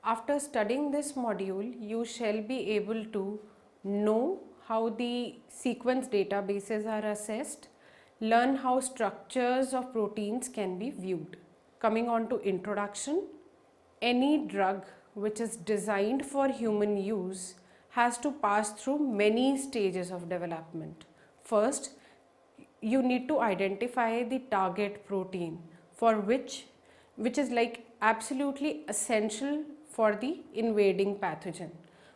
After studying this module, you shall be able to know how the sequence databases are assessed, learn how structures of proteins can be viewed. Coming on to introduction, any drug which is designed for human use has to pass through many stages of development. First, you need to identify the target protein for which is like absolutely essential for the invading pathogen.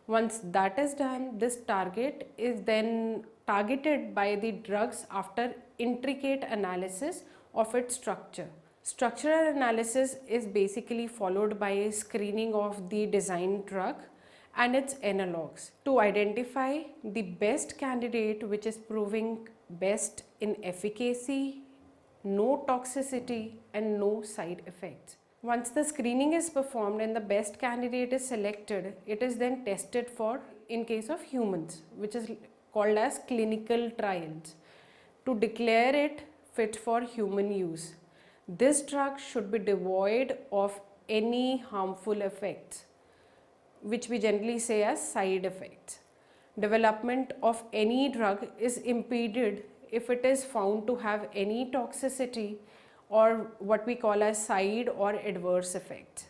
Once that is done, this target is then targeted by the drugs after intricate analysis of its structure. Structural analysis is basically followed by a screening of the designed drug and its analogues to identify the best candidate which is proving best in efficacy, no toxicity and no side effects. Once the screening is performed and the best candidate is selected, it is then tested for in case of humans, which is called as clinical trials, to declare it fit for human use. This drug should be devoid of any harmful effects, which we generally say as side effects. Development of any drug is impeded if it is found to have any toxicity or what we call as side or adverse effects.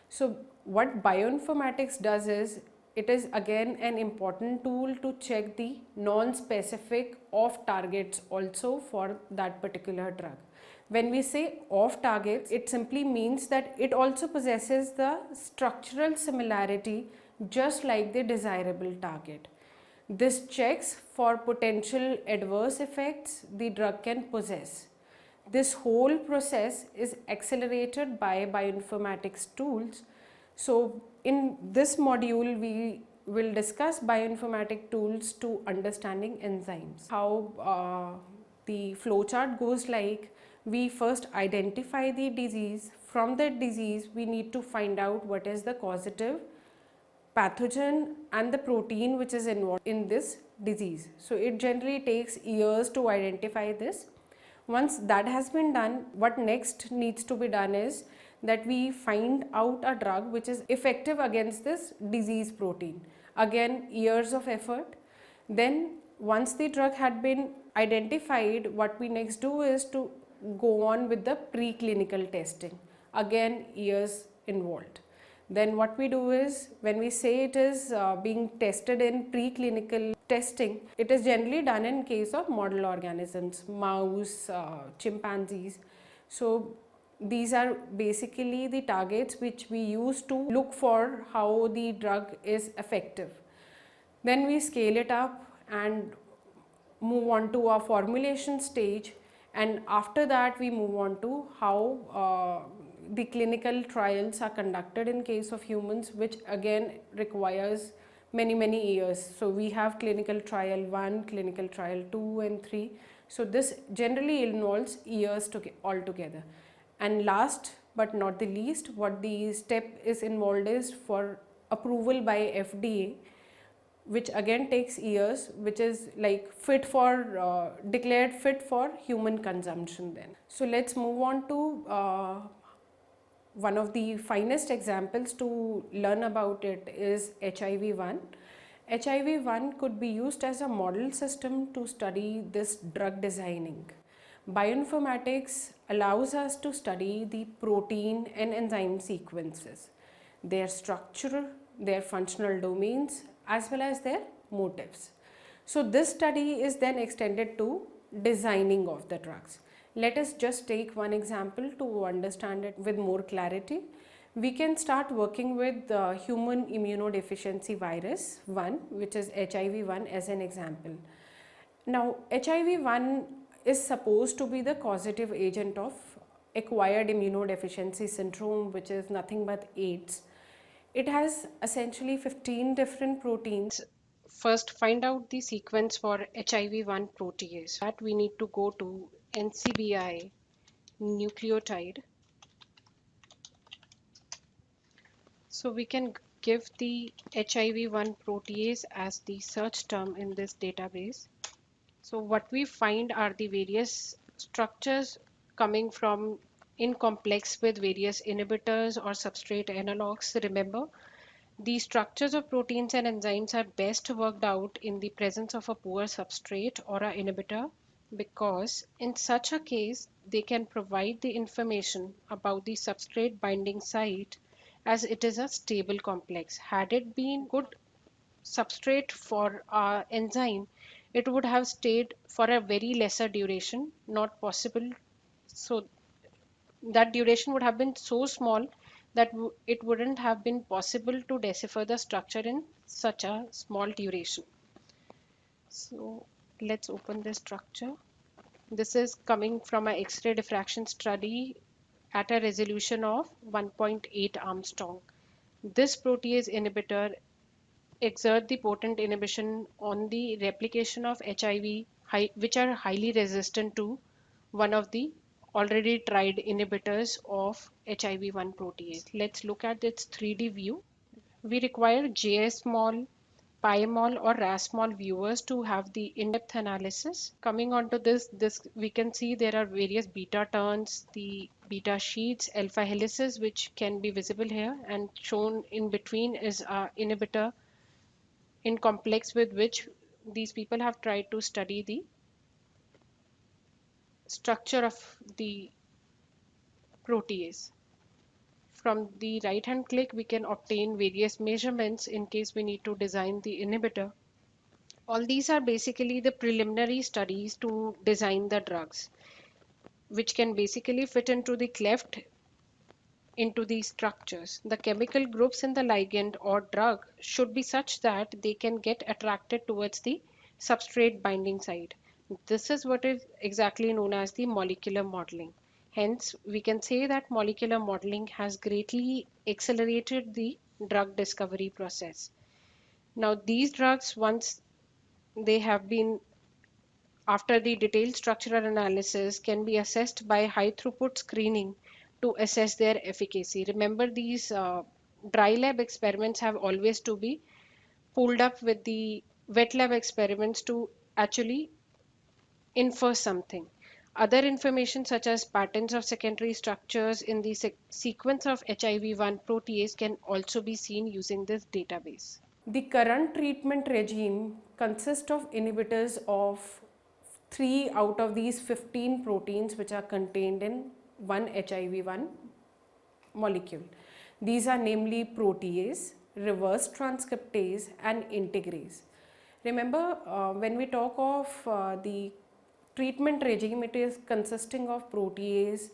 So what bioinformatics does is, it is again an important tool to check the non-specific off targets also for that particular drug. When we say off targets, it simply means that it also possesses the structural similarity just like the desirable target. This checks for potential adverse effects the drug can possess. This whole process is accelerated by bioinformatics tools. So in this module, we will discuss bioinformatic tools to understanding enzymes. How the flowchart goes like, we first identify the disease. From that disease, we need to find out what is the causative pathogen and the protein which is involved in this disease. So it generally takes years to identify this. Once that has been done, what next needs to be done is that we find out a drug which is effective against this disease protein. Again, years of effort. Then once the drug had been identified, what we next do is to go on with the preclinical testing. Again, years involved. Then what we do is, when we say it is being tested in preclinical testing, it is generally done in case of model organisms, mouse, chimpanzees. So these are basically the targets which we use to look for how the drug is effective. Then we scale it up and move on to our formulation stage, and after that we move on to how the clinical trials are conducted in case of humans, which again requires many years. So we have clinical trial 1, clinical trial 2 and 3. So this generally involves years altogether. And last but not the least, what the step is involved is for approval by FDA, which again takes years, which is like fit for declared fit for human consumption then. So let's move on to one of the finest examples to learn about it is HIV-1. HIV-1 could be used as a model system to study this drug designing. Bioinformatics allows us to study the protein and enzyme sequences, their structure, their functional domains, as well as their motifs. So this study is then extended to designing of the drugs. Let us just take one example to understand it with more clarity. We can start working with the human immunodeficiency virus 1, which is HIV-1 as an example. Now, HIV-1 is supposed to be the causative agent of acquired immunodeficiency syndrome, which is nothing but AIDS. It has essentially 15 different proteins. First, find out the sequence for HIV-1 protease. That we need to go to NCBI nucleotide. So we can give the HIV-1 protease as the search term in this database. So what we find are the various structures coming from in complex with various inhibitors or substrate analogs. Remember, The structures of proteins and enzymes are best worked out in the presence of a poor substrate or an inhibitor, because in such a case they can provide the information about the substrate binding site, as it is a stable complex. Had it been good substrate for our enzyme, it would have stayed for a very lesser duration, not possible. So that duration would have been so small that it wouldn't have been possible to decipher the structure in such a small duration. So let's open this structure. This is coming from an X-ray diffraction study at a resolution of 1.8 Armstrong. This protease inhibitor exert the potent inhibition on the replication of HIV, which are highly resistant to one of the already tried inhibitors of HIV-1 protease. Let's look at its 3D view. We require JS-mol, PyMol or RAS-mol viewers to have the in-depth analysis. Coming on to this we can see there are various beta turns, the beta sheets, alpha helices, which can be visible here, and shown in between is a inhibitor in complex with which these people have tried to study the structure of the protease. From the right hand click, we can obtain various measurements in case we need to design the inhibitor. All these are basically the preliminary studies to design the drugs, which can basically fit into the cleft into these structures. The chemical groups in the ligand or drug should be such that they can get attracted towards the substrate binding site. This is what is exactly known as the molecular modeling. Hence, we can say that molecular modeling has greatly accelerated the drug discovery process. Now, these drugs, once they have been after the detailed structural analysis, can be assessed by high throughput screening to assess their efficacy. Remember, these dry lab experiments have always to be pulled up with the wet lab experiments to actually infer something. Other information such as patterns of secondary structures in the sequence of HIV-1 protease can also be seen using this database. The current treatment regime consists of inhibitors of 3 out of these 15 proteins which are contained in one HIV-1 molecule. These are namely protease, reverse transcriptase and integrase. Remember, when we talk of the treatment regime, it is consisting of protease,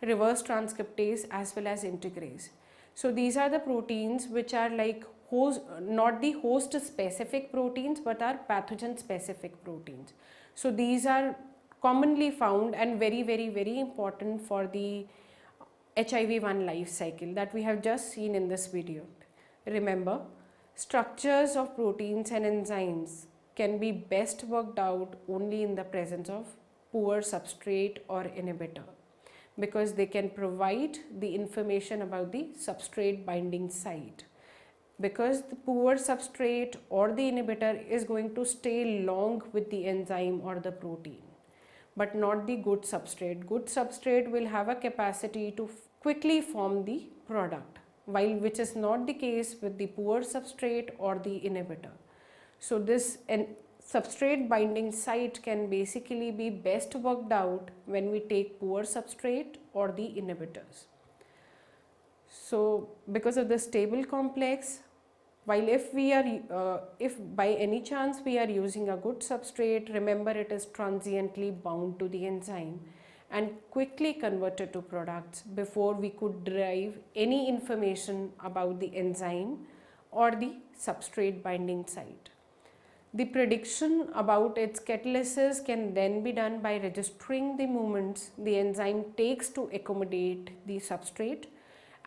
reverse transcriptase as well as integrase. So these are the proteins which are like host, not the host specific proteins but are pathogen specific proteins. So these are commonly found and very important for the HIV-1 life cycle that we have just seen in this video. Remember, structures of proteins and enzymes can be best worked out only in the presence of poor substrate or inhibitor, because they can provide the information about the substrate binding site. Because the poor substrate or the inhibitor is going to stay long with the enzyme or the protein, but not the good substrate. Good substrate will have a capacity to quickly form the product, while which is not the case with the poor substrate or the inhibitor. So this substrate binding site can basically be best worked out when we take poor substrate or the inhibitors. So because of the stable complex, while if by any chance we are using a good substrate, remember it is transiently bound to the enzyme and quickly converted to products before we could derive any information about the enzyme or the substrate binding site. The prediction about its catalysis can then be done by registering the movements the enzyme takes to accommodate the substrate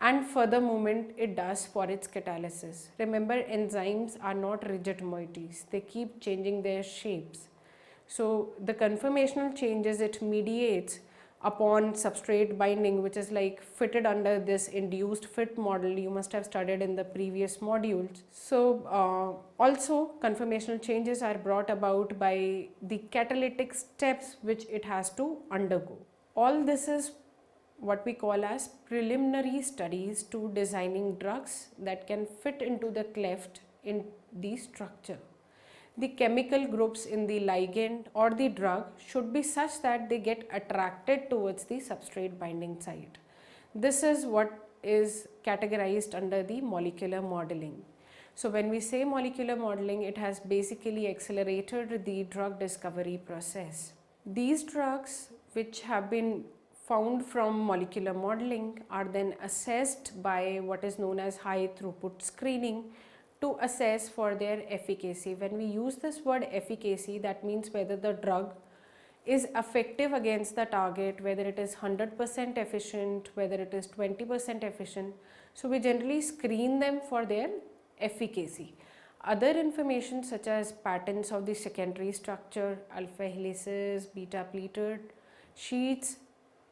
and further movement it does for its catalysis. Remember, enzymes are not rigid moieties, they keep changing their shapes. So the conformational changes it mediates upon substrate binding, which is like fitted under this induced fit model you must have studied in the previous modules. So also conformational changes are brought about by the catalytic steps which it has to undergo. All this is what we call as preliminary studies to designing drugs that can fit into the cleft in the structure. The chemical groups in the ligand or the drug should be such that they get attracted towards the substrate binding site. This is what is categorized under the molecular modeling. So when we say molecular modeling, it has basically accelerated the drug discovery process. These drugs which have been found from molecular modeling are then assessed by what is known as high throughput screening to assess for their efficacy. When we use this word efficacy, that means whether the drug is effective against the target, whether it is 100% efficient, whether it is 20% efficient. So we generally screen them for their efficacy. Other information such as patterns of the secondary structure, alpha helices, beta pleated sheets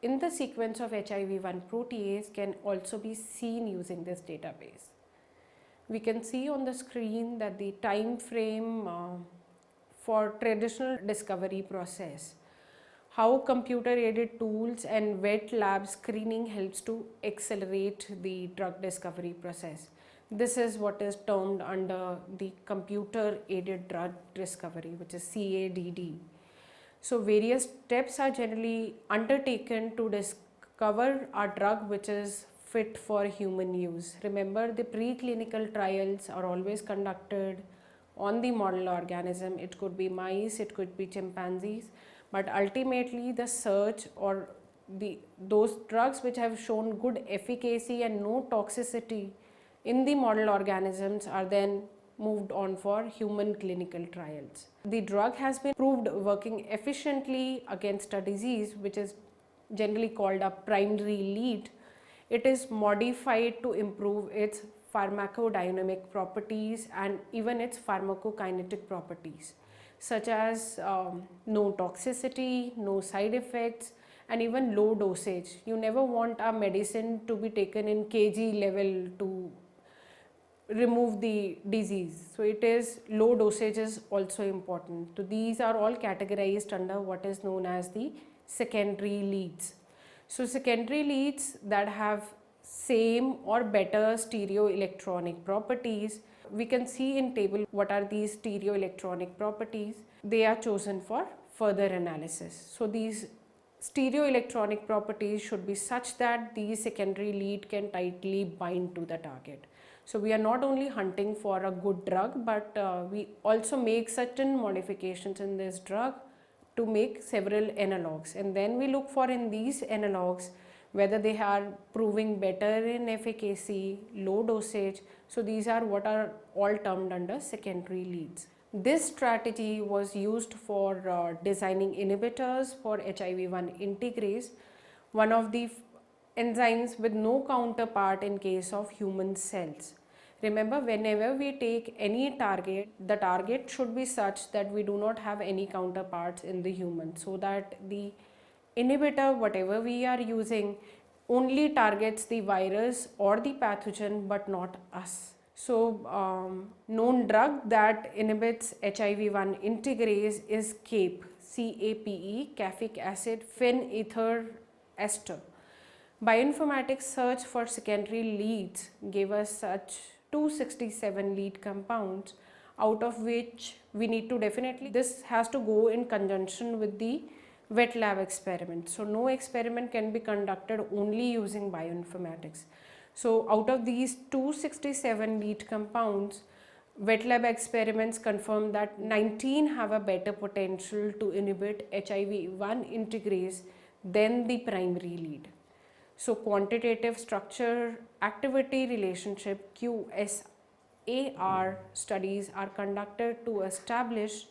in the sequence of HIV-1 protease can also be seen using this database. We can see on the screen that the time frame for traditional discovery process, how computer aided tools and wet lab screening helps to accelerate the drug discovery process. This is what is termed under the computer aided drug discovery, which is CADD. So various steps are generally undertaken to discover a drug which is fit for human use. Remember, the preclinical trials are always conducted on the model organism. It could be mice, it could be chimpanzees, but ultimately the search or those drugs which have shown good efficacy and no toxicity in the model organisms are then moved on for human clinical trials. The drug has been proved working efficiently against a disease which is generally called a primary lead. It is modified to improve its pharmacodynamic properties and even its pharmacokinetic properties, such as no toxicity, no side effects, and even low dosage. You never want a medicine to be taken in kg level to remove the disease. So it is low dosage is also important. So these are all categorized under what is known as the secondary leads. So secondary leads that have same or better stereoelectronic properties, we can see in table what are these stereoelectronic properties. They are chosen for further analysis. So these stereoelectronic properties should be such that the secondary lead can tightly bind to the target. So we are not only hunting for a good drug, but we also make certain modifications in this drug to make several analogs, and then we look for in these analogs whether they are proving better in efficacy, low dosage. So these are what are all termed under secondary leads. This strategy was used for designing inhibitors for HIV-1 integrase, one of the enzymes with no counterpart in case of human cells. Remember, whenever we take any target, the target should be such that we do not have any counterparts in the human, so that the inhibitor, whatever we are using, only targets the virus or the pathogen but not us. So, known drug that inhibits HIV-1 integrase is CAPE, C-A-P-E, caffeic acid phenether ester. Bioinformatics search for secondary leads gave us such 267 lead compounds, out of which we need to definitely, this has to go in conjunction with the wet lab experiment. So no experiment can be conducted only using bioinformatics. So out of these 267 lead compounds, wet lab experiments confirm that 19 have a better potential to inhibit HIV-1 integrase than the primary lead. So quantitative structure activity relationship QSAR studies are conducted to establish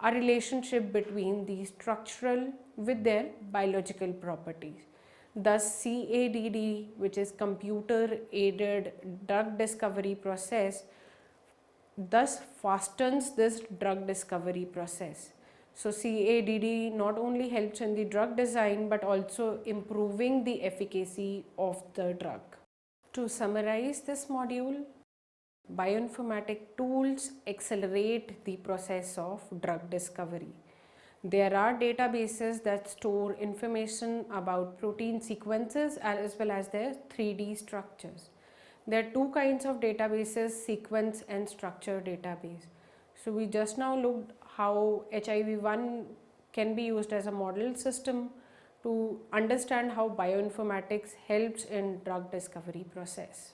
a relationship between the structural with their biological properties. Thus CADD, which is computer aided drug discovery process, thus fastens this drug discovery process. So CADD not only helps in the drug design but also improving the efficacy of the drug. To summarize this module, bioinformatic tools accelerate the process of drug discovery. There are databases that store information about protein sequences as well as their 3D structures. There are two kinds of databases, sequence and structure database. So we just now looked how HIV-1 can be used as a model system to understand how bioinformatics helps in drug discovery process.